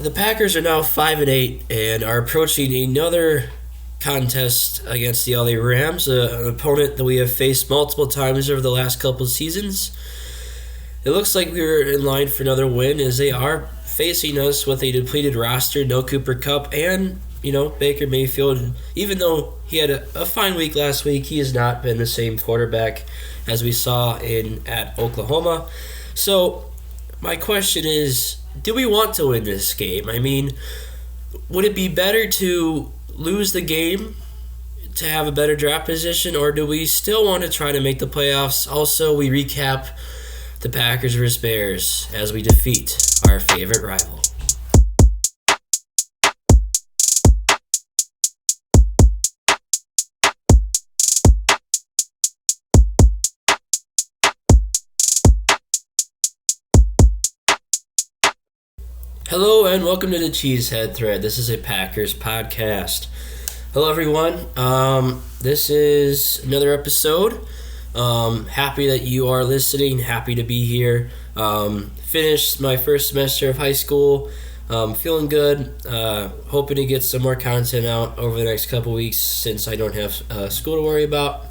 The Packers are now 5-8 and are approaching another contest against the LA Rams, an opponent that we have faced multiple times over the last couple of seasons. It looks like we're in line for another win as they are facing us with a depleted roster, no Cooper Kupp, and Baker Mayfield. Even though he had a fine week last week, he has not been the same quarterback as we saw at Oklahoma. So my question is, do we want to win this game? I mean, would it be better to lose the game to have a better draft position, or do we still want to try to make the playoffs? Also, we recap the Packers vs. Bears as we defeat our favorite rival. Hello and welcome to the Cheesehead thread. This is a Packers podcast. Hello everyone. This is another episode. Happy that you are listening. Happy to be here. Finished my first semester of high school. Feeling good. Hoping to get some more content out over the next couple weeks since I don't have school to worry about.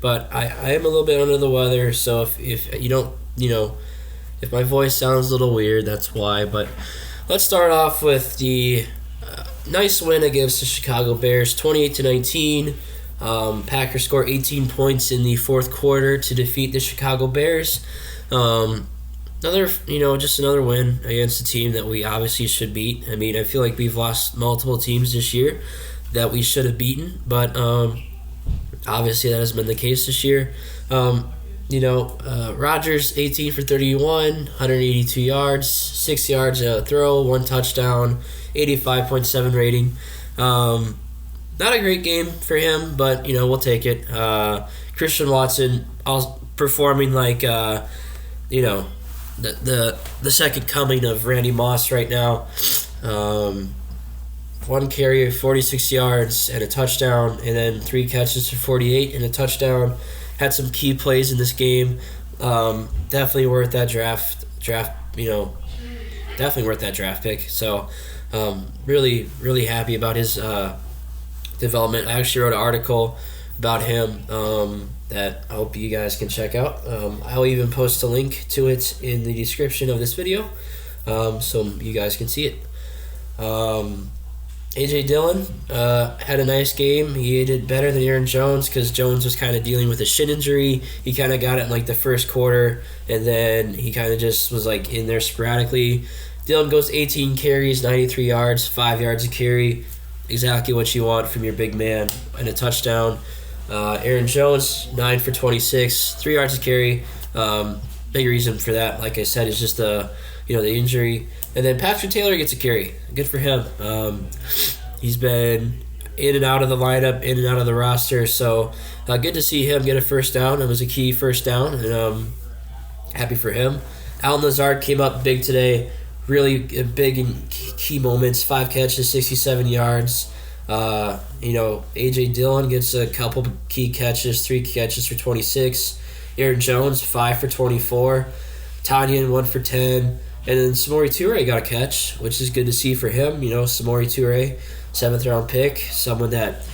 But I am a little bit under the weather, so if you don't, if my voice sounds a little weird, that's why. But let's start off with the nice win against the Chicago Bears, 28-19. Packers score 18 points in the fourth quarter to defeat the Chicago Bears. Just another win against a team that we obviously should beat. I mean, I feel like we've lost multiple teams this year that we should have beaten, but obviously that hasn't been the case this year. Rodgers, 18 for 31, 182 yards, 6 yards a throw, 1 touchdown, 85.7 rating. Not a great game for him, but, we'll take it. Christian Watson performing like, the second coming of Randy Moss right now. 1 carry of 46 yards and a touchdown, and then 3 catches for 48 and a touchdown. Had some key plays in this game. Definitely worth that draft. Definitely worth that draft pick. So, really, really happy about his development. I actually wrote an article about him that I hope you guys can check out. I'll even post a link to it in the description of this video, so you guys can see it. A.J. Dillon had a nice game. He did better than Aaron Jones because Jones was kind of dealing with a shin injury. He kind of got it in like the first quarter, and then he kind of just was like in there sporadically. Dillon goes 18 carries, 93 yards, 5 yards a carry. Exactly what you want from your big man, and a touchdown. Aaron Jones, 9 for 26, 3 yards a carry. Big reason for that, like I said, is just the injury. And then Patrick Taylor gets a carry. Good for him. He's been in and out of the lineup, in and out of the roster. So good to see him get a first down. It was a key first down, and happy for him. Allen Lazard came up big today. Really big in key moments. 5 catches, 67 yards. A.J. Dillon gets a couple key catches, 3 catches for 26. Aaron Jones, 5 for 24. Tanyan, 1 for 10. And then Samori Toure got a catch, which is good to see for him. Samori Toure, 7th round pick, someone that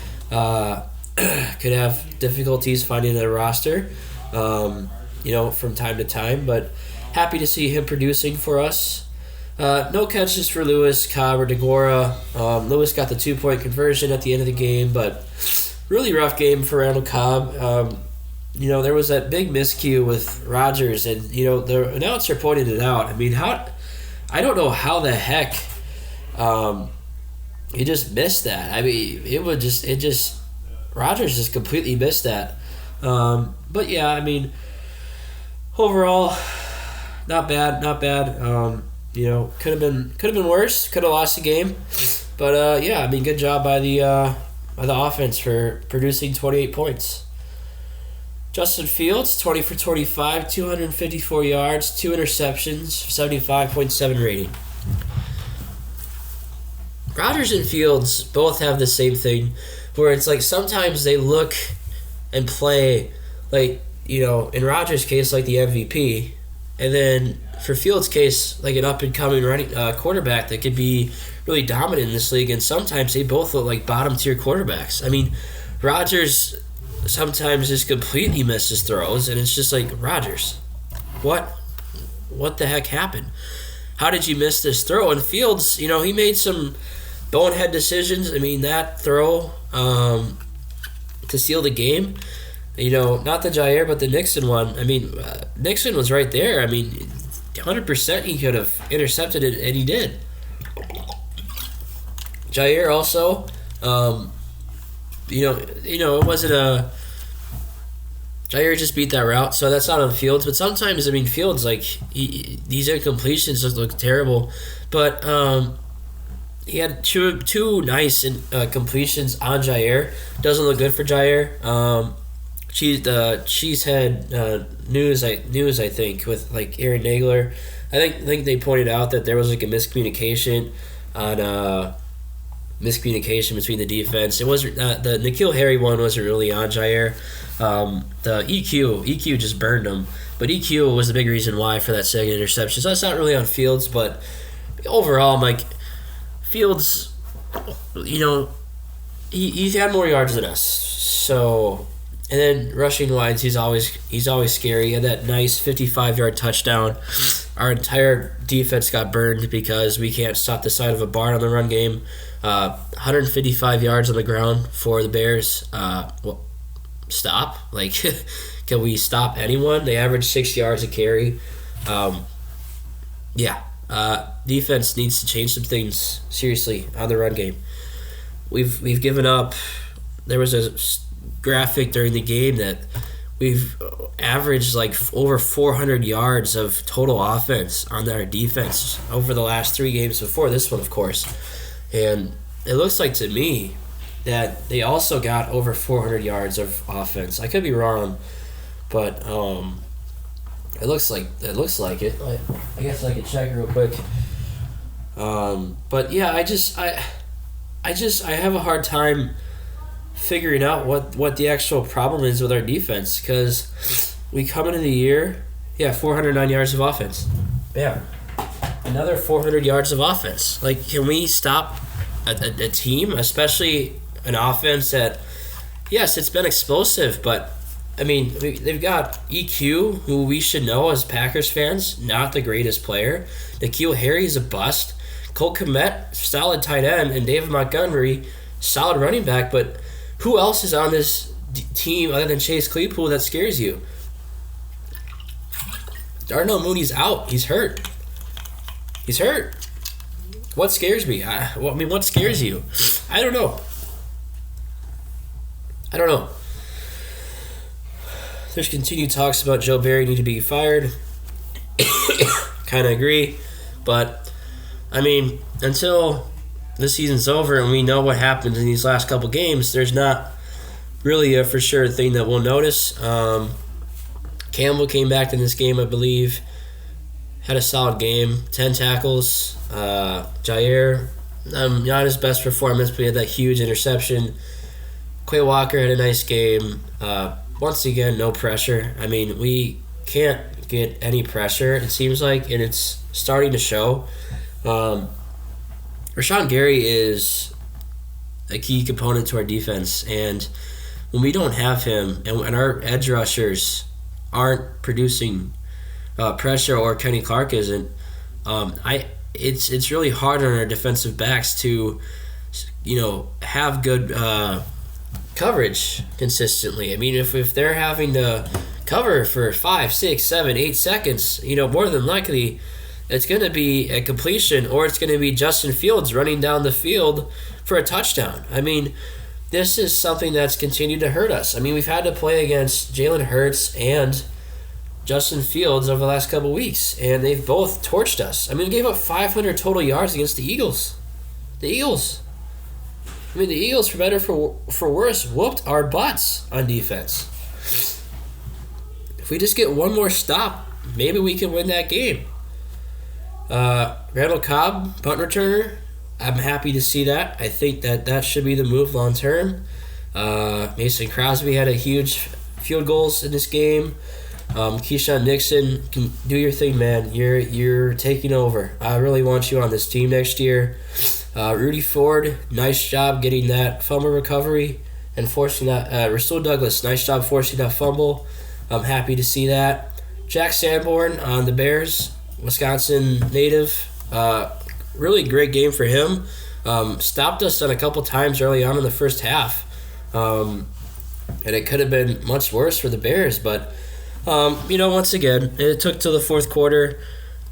could have difficulties finding a roster, from time to time. But happy to see him producing for us. No catches for Lewis, Cobb, or DeGora. Lewis got the 2-point conversion at the end of the game, but really rough game for Randall Cobb. There was that big miscue with Rodgers, and, the announcer pointed it out. I mean, I don't know how the heck he just missed that. I mean, Rodgers just completely missed that. But, yeah, I mean, overall, not bad. Could have been worse. Could have lost the game. But, good job by the offense for producing 28 points. Justin Fields, 20 for 25, 254 yards, 2 interceptions, 75.7 rating. Rodgers and Fields both have the same thing, where it's like sometimes they look and play like, in Rodgers' case, like the MVP, and then for Fields' case, like an up-and-coming running quarterback that could be really dominant in this league, and sometimes they both look like bottom-tier quarterbacks. I mean, Rodgers sometimes just completely misses throws, and it's just like, Rodgers, what the heck happened? How did you miss this throw? And Fields, he made some bonehead decisions. I mean, that throw to seal the game, not the Jair, but the Nixon one. I mean, Nixon was right there. I mean, 100% he could have intercepted it, and he did. Jair also, it wasn't a... Jair just beat that route, so that's not on Fields. But sometimes, I mean, Fields, like, these incompletions just look terrible. But he had two nice completions on Jair. Doesn't look good for Jair. Cheesehead news, I think, with, like, Aaron Nagler. I think they pointed out that there was, like, a miscommunication between the defense. It wasn't the N'Keal Harry one wasn't really on Jair. The EQ just burned him, but EQ was the big reason why for that second interception. So that's not really on Fields, but overall, I'm like, Fields, he's had more yards than us. So, and then rushing wise, he's always scary. He had that nice 55-yard touchdown. Our entire defense got burned because we can't stop the side of a barn on the run game. 155 yards on the ground for the Bears. Stop? Like, can we stop anyone? They average 6 yards a carry. Defense needs to change some things seriously on the run game. We've given up. There was a graphic during the game that we've averaged like over 400 yards of total offense on our defense over the last 3 games before this one, of course. And it looks like to me that they also got over 400 yards of offense. I could be wrong, but it looks like it. I guess I could check real quick. But yeah, I have a hard time figuring out what the actual problem is with our defense, because we come into the year, 409 yards of offense. Yeah. Another 400 yards of offense. Like, can we stop a team, especially an offense that, yes, it's been explosive, but, I mean, they've got EQ, who we should know as Packers fans, not the greatest player. N'Keal Harry is a bust. Cole Kmet, solid tight end, and David Montgomery, solid running back, but who else is on this team other than Chase Claypool that scares you? Darnell Mooney's out. He's hurt. What scares me? What scares you? I don't know. There's continued talks about Joe Barry need to be fired. Kind of agree. But, I mean, until the season's over and we know what happens in these last couple games, there's not really a for sure thing that we'll notice. Campbell came back in this game, I believe. Had a solid game. 10 tackles. Jair, not his best performance, but he had that huge interception. Quay Walker had a nice game. Once again, no pressure. I mean, we can't get any pressure, it seems like, and it's starting to show. Rashawn Gary is a key component to our defense, and when we don't have him and our edge rushers aren't producing pressure, or Kenny Clark isn't, it's really hard on our defensive backs to, have good coverage consistently. I mean, if they're having to cover for 5, 6, 7, 8 seconds, more than likely it's going to be a completion, or it's going to be Justin Fields running down the field for a touchdown. I mean, this is something that's continued to hurt us. I mean, we've had to play against Jalen Hurts and Justin Fields over the last couple weeks, and they've both torched us. I mean, we gave up 500 total yards against the Eagles. The Eagles, for better for worse, whooped our butts on defense. If we just get one more stop, maybe we can win that game. Randall Cobb, punt returner, I'm happy to see that. I think that should be the move long term. Mason Crosby had a huge field goals in this game. Keyshawn Nixon, can do your thing, man. You're taking over. I really want you on this team next year. Rudy Ford, nice job getting that fumble recovery and forcing that. Rasul Douglas, nice job forcing that fumble. I'm happy to see that. Jack Sanborn on the Bears, Wisconsin native. Really great game for him. Stopped us on a couple times early on in the first half. And it could have been much worse for the Bears, but once again, it took till the fourth quarter.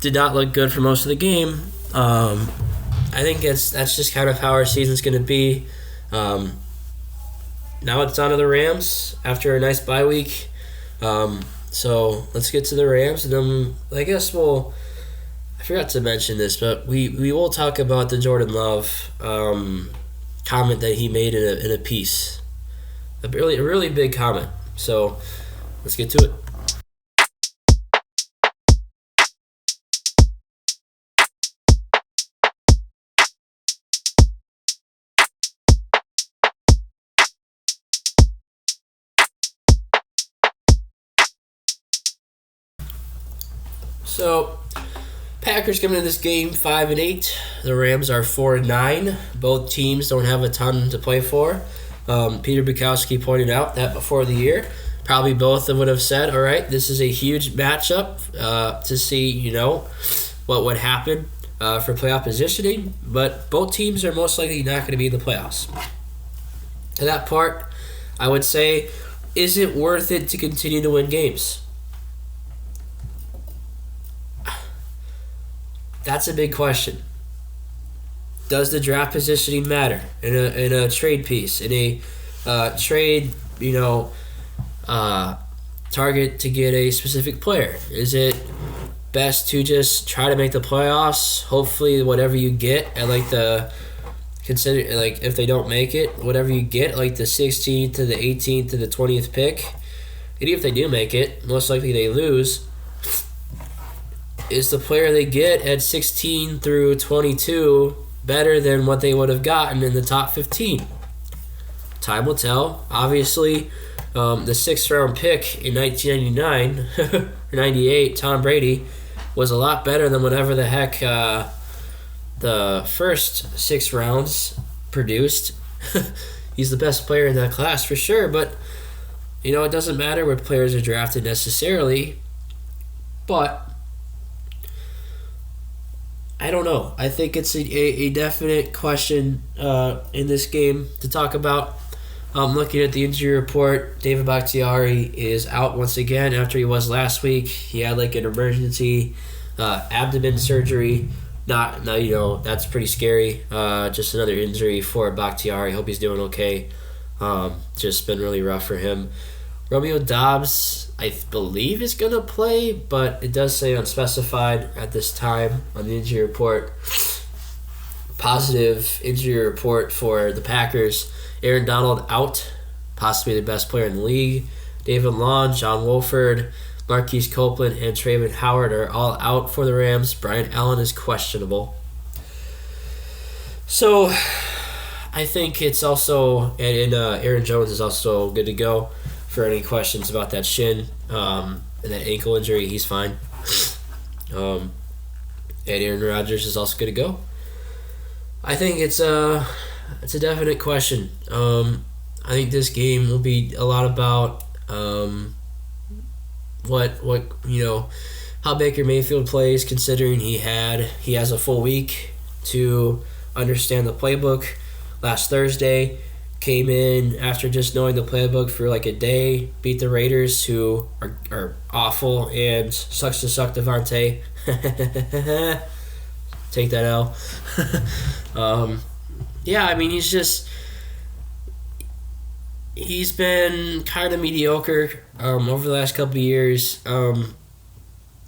Did not look good for most of the game. I think that's just kind of how our season's going to be. Now it's on to the Rams after a nice bye week. So let's get to the Rams, and then I guess I forgot to mention this, but we will talk about the Jordan Love comment that he made in a piece. A really big comment. So let's get to it. So, Packers coming into this game 5-8. The Rams are 4-9. Both teams don't have a ton to play for. Peter Bukowski pointed out that before the year, probably both would have said, "All right, this is a huge matchup to see, what would happen for playoff positioning." But both teams are most likely not going to be in the playoffs. To that part, I would say, is it worth it to continue to win games? That's a big question. Does the draft positioning matter in a trade piece, in a trade, target to get a specific player? Is it best to just try to make the playoffs? Hopefully, whatever you get at if they don't make it, whatever you get, like the 16th to the 18th to the 20th pick, and even if they do make it, most likely they lose. Is the player they get at 16 through 22 better than what they would have gotten in the top 15? Time will tell. Obviously, the 6th round pick in 1999 or 98, Tom Brady, was a lot better than whatever the heck the first 6 rounds produced. He's the best player in that class for sure, but it doesn't matter where players are drafted necessarily. But I don't know. I think it's a definite question in this game to talk about. Looking at the injury report, David Bakhtiari is out once again after he was last week. He had an emergency abdomen surgery. That's pretty scary. Just another injury for Bakhtiari. Hope he's doing okay. Just been really rough for him. Romeo Doubs, I believe, is going to play, but it does say unspecified at this time on the injury report. Positive injury report for the Packers. Aaron Donald out, possibly the best player in the league. David Long, John Wolford, Marquise Copeland, and Trayvon Howard are all out for the Rams. Brian Allen is questionable. So I think it's also, and Aaron Jones is also good to go. For any questions about that shin and that ankle injury, he's fine. And Aaron Rodgers is also good to go. I think it's a definite question. I think this game will be a lot about how Baker Mayfield plays, considering he has a full week to understand the playbook. Last Thursday, came in after just knowing the playbook for a day, beat the Raiders, who are awful, and sucks to suck Devontae. Take that L. He's been kind of mediocre over the last couple of years.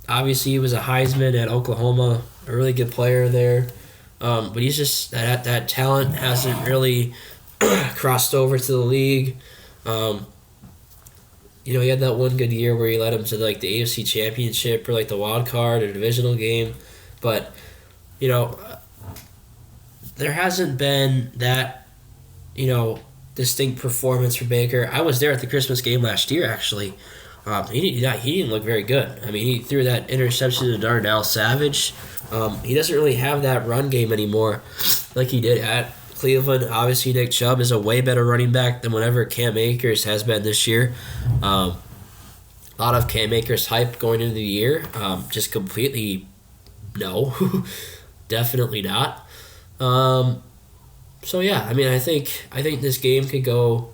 Obviously, he was a Heisman at Oklahoma, a really good player there. But he's just, that talent hasn't really crossed over to the league. He had that one good year where he led him to the AFC Championship or the wild card or divisional game, but there hasn't been that distinct performance for Baker. I was there at the Christmas game last year, actually. He didn't look very good. I mean, he threw that interception to Darnell Savage. He doesn't really have that run game anymore like he did at Cleveland. Obviously, Nick Chubb is a way better running back than whatever Cam Akers has been this year. A lot of Cam Akers hype going into the year. Just completely no. Definitely not. So yeah, I mean, I think this game could go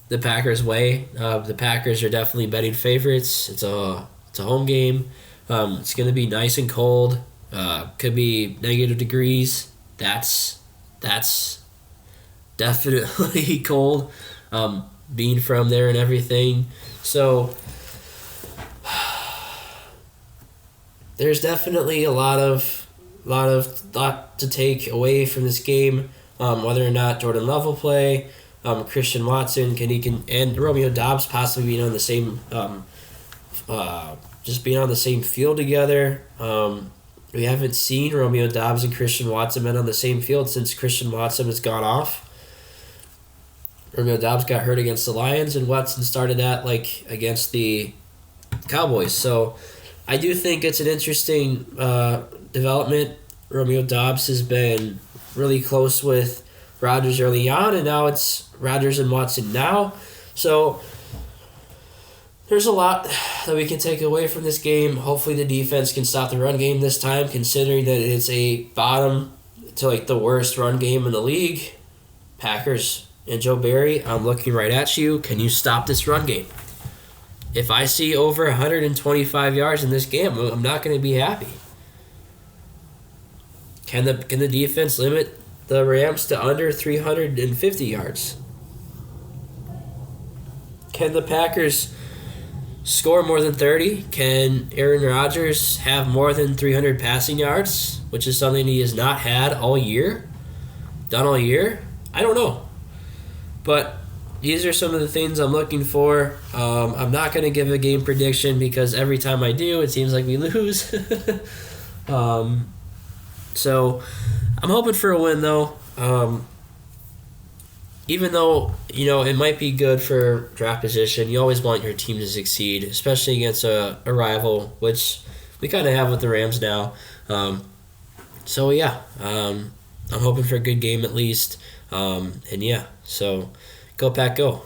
the Packers' way. The Packers are definitely betting favorites. It's a home game. It's gonna be nice and cold. Could be negative degrees. That's definitely cold. Being from there and everything. So there's definitely a lot to take away from this game. Whether or not Jordan Love will play, Christian Watson and Romeo Doubs possibly being on the same, just being on the same field together. We haven't seen Romeo Doubs and Christian Watson been on the same field since Christian Watson has gone off. Romeo Doubs got hurt against the Lions, and Watson started that against the Cowboys. So I do think it's an interesting development. Romeo Doubs has been really close with Rodgers early on, and now it's Rodgers and Watson now. So there's a lot that we can take away from this game. Hopefully the defense can stop the run game this time, considering that it's a bottom to the worst run game in the league. Packers and Joe Barry, I'm looking right at you. Can you stop this run game? If I see over 125 yards in this game, I'm not going to be happy. Can the defense limit the Rams to under 350 yards? Can the Packers score more than 30? Can Aaron Rodgers have more than 300 passing yards, which is something he has not had done all year? I don't know. But these are some of the things I'm looking for. I'm not going to give a game prediction because every time I do, it seems like we lose. So I'm hoping for a win, though. Even though, it might be good for draft position, you always want your team to succeed, especially against a rival, which we kind of have with the Rams now. So, yeah, I'm hoping for a good game at least. So go Pack, go.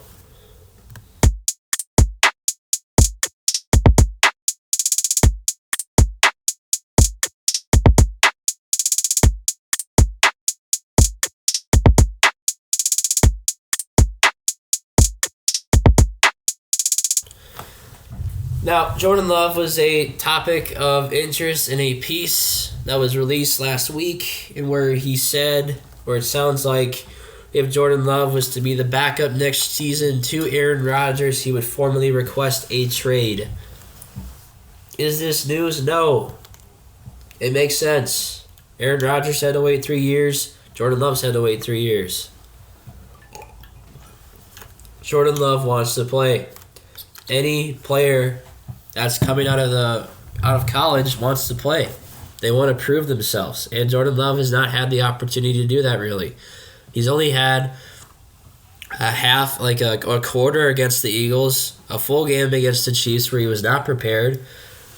Now, Jordan Love was a topic of interest in a piece that was released last week, and where he said, or it sounds like, if Jordan Love was to be the backup next season to Aaron Rodgers, he would formally request a trade. Is this news? No. It makes sense. Aaron Rodgers had to wait 3 years. Jordan Love's had to wait 3 years. Jordan Love wants to play. Any player that's coming out of college wants to play. They want to prove themselves. And Jordan Love has not had the opportunity to do that, really. He's only had a quarter against the Eagles, a full game against the Chiefs where he was not prepared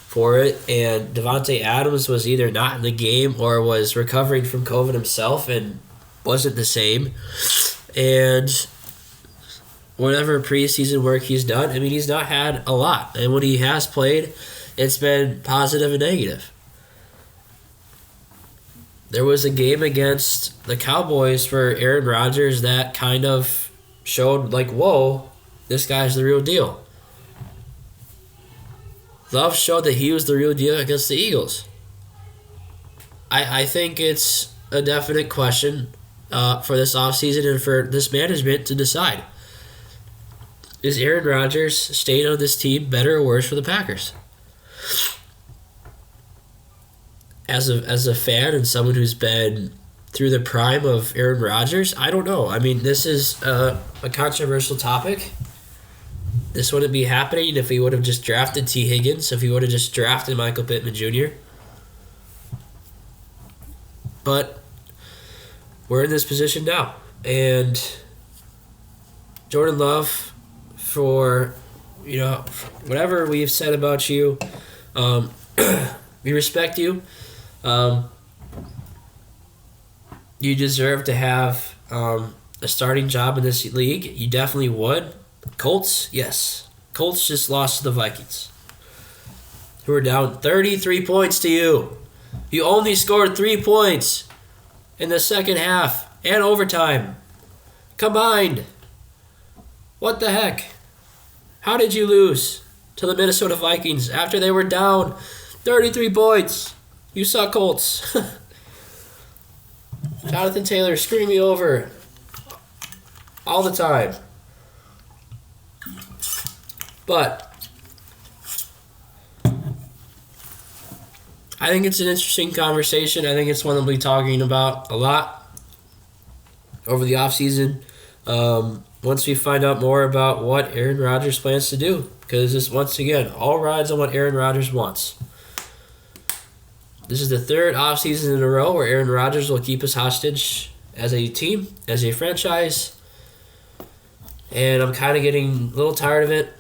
for it, and Devontae Adams was either not in the game or was recovering from COVID himself and wasn't the same. And whatever preseason work he's done, he's not had a lot. And when he has played, it's been positive and negative. There was a game against the Cowboys for Aaron Rodgers that kind of showed, whoa, this guy's the real deal. Love showed that he was the real deal against the Eagles. I think it's a definite question for this offseason and for this management to decide. Is Aaron Rodgers staying on this team better or worse for the Packers? As a fan and someone who's been through the prime of Aaron Rodgers, I don't know. This is a controversial topic. This wouldn't be happening if he would have just drafted T. Higgins, if he would have just drafted Michael Pittman Jr. But we're in this position now. And Jordan Love, for whatever we've said about you, um, we respect you. Um, you deserve to have a starting job in this league. You definitely would. Colts, yes. Colts just lost to the Vikings, who are down 33 points to you. You only scored 3 points in the second half and overtime combined. What the heck? How did you lose to the Minnesota Vikings after they were down 33 points? You suck, Colts. Jonathan Taylor screwing me over all the time. But I think it's an interesting conversation. I think it's one that we'll be talking about a lot over the offseason. Once we find out more about what Aaron Rodgers plans to do. Because this, once again, all rides on what Aaron Rodgers wants. This is the third offseason in a row where Aaron Rodgers will keep us hostage as a team, as a franchise. And I'm kind of getting a little tired of it.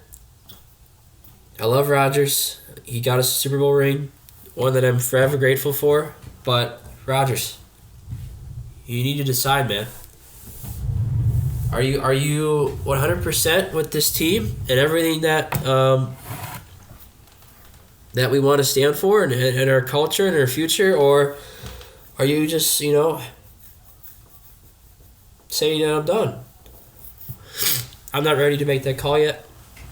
I love Rodgers. He got us a Super Bowl ring, one that I'm forever grateful for. But, Rodgers, you need to decide, man. Are you 100% with this team and everything that that we want to stand for and our culture and our future, or are you just saying I'm done? I'm not ready to make that call yet.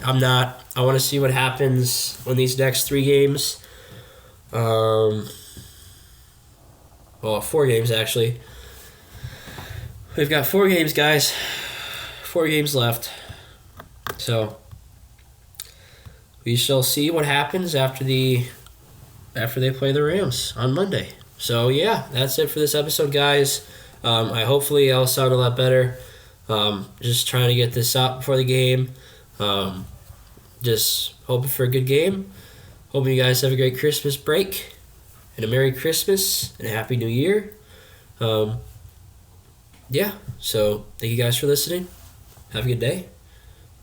I'm not. I want to see what happens when these next 3 games. 4 games actually. We've got 4 games, guys. 4 games left. So we shall see what happens after they play the Rams on Monday. So yeah, that's it for this episode, guys. Hopefully I'll sound a lot better. Just trying to get this out before the game. Just hoping for a good game. Hoping you guys have a great Christmas break and a Merry Christmas and a Happy New Year. Yeah, so thank you guys for listening. Have a good day,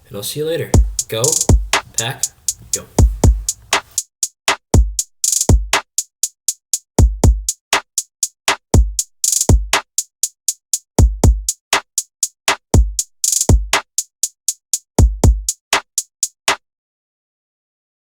and I'll see you later. Go, Pack, go.